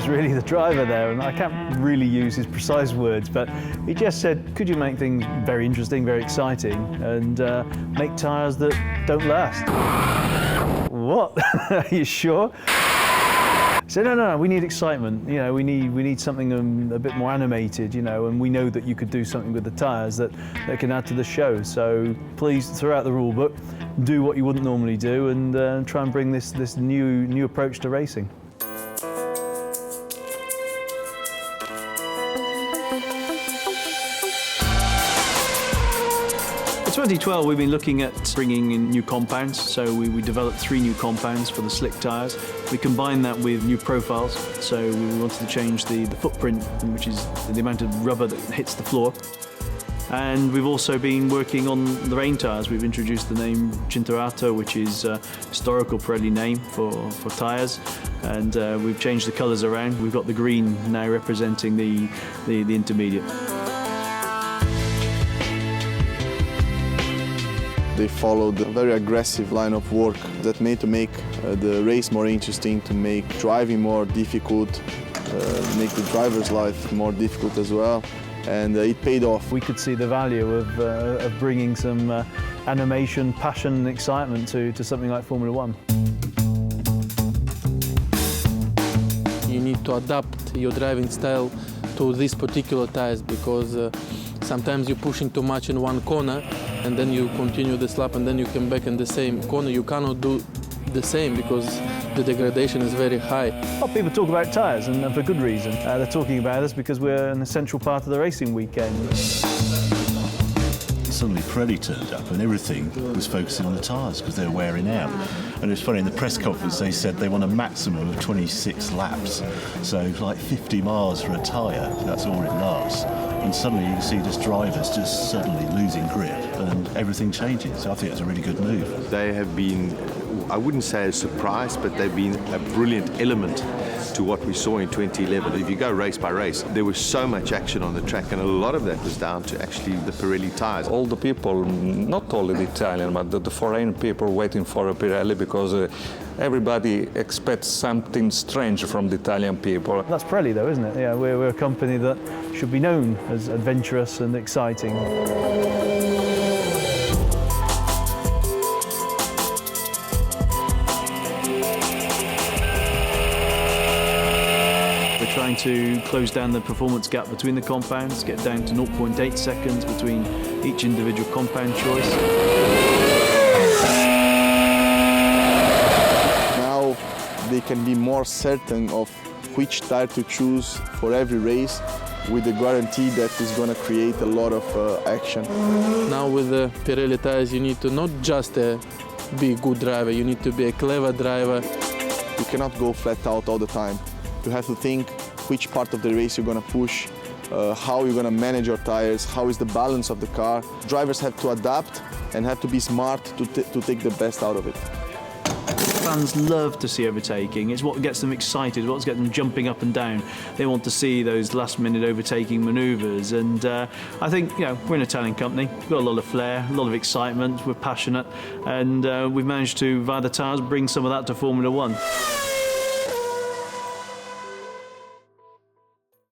was really the driver there, and I can't really use his precise words, but he just said, could you make things very interesting, very exciting, and make tyres that don't last? What? Are you sure? I said, no, we need excitement. You know, we need something a bit more animated, you know, and we know that you could do something with the tyres that can add to the show. So please, throw out the rule book, do what you wouldn't normally do, and try and bring this new approach to racing. In 2012, we've been looking at bringing in new compounds, so we developed 3 new compounds for the slick tyres. We combined that with new profiles, so we wanted to change the footprint, which is the amount of rubber that hits the floor. And we've also been working on the rain tyres. We've introduced the name Cinturato, which is a historical Pirelli name for tyres, and we've changed the colours around. We've got the green now representing the intermediate. They followed a very aggressive line of work that made to make the race more interesting, to make driving more difficult, make the driver's life more difficult as well, and it paid off. We could see the value of bringing some animation, passion and excitement to something like Formula One. You need to adapt your driving style to these particular tyres, because sometimes you're pushing too much in one corner and then you continue this lap and then you come back in the same corner. You cannot do the same because the degradation is very high. Well, people talk about tyres, and for good reason. They're talking about us because we're an essential part of the racing weekend. Suddenly Pirelli turned up and everything was focusing on the tyres because they were wearing out. And it was funny, in the press conference they said they want a maximum of 26 laps. So like 50 miles for a tyre, that's all it lasts. And suddenly you see just drivers just suddenly losing grip and everything changes. So I think it's a really good move. They have been, I wouldn't say a surprise, but they've been a brilliant element to what we saw in 2011. If you go race by race, there was so much action on the track, and a lot of that was down to actually the Pirelli tyres. All the people, not only the Italian, but the foreign people waiting for a Pirelli, because everybody expects something strange from the Italian people. That's Pirelli though, isn't it? Yeah, we're a company that should be known as adventurous and exciting. Trying to close down the performance gap between the compounds, get down to 0.8 seconds between each individual compound choice. Now they can be more certain of which tyre to choose for every race, with the guarantee that is going to create a lot of action. Now with the Pirelli tyres, you need to not just be a good driver, you need to be a clever driver. You cannot go flat out all the time. You have to think which part of the race you're going to push, how you're going to manage your tyres, how is the balance of the car. Drivers have to adapt and have to be smart to take the best out of it. Fans love to see overtaking. It's what gets them excited, what gets them jumping up and down. They want to see those last-minute overtaking manoeuvres, and I think, you know, we're an Italian company. We've got a lot of flair, a lot of excitement. We're passionate, and we've managed to, via the tyres, bring some of that to Formula One.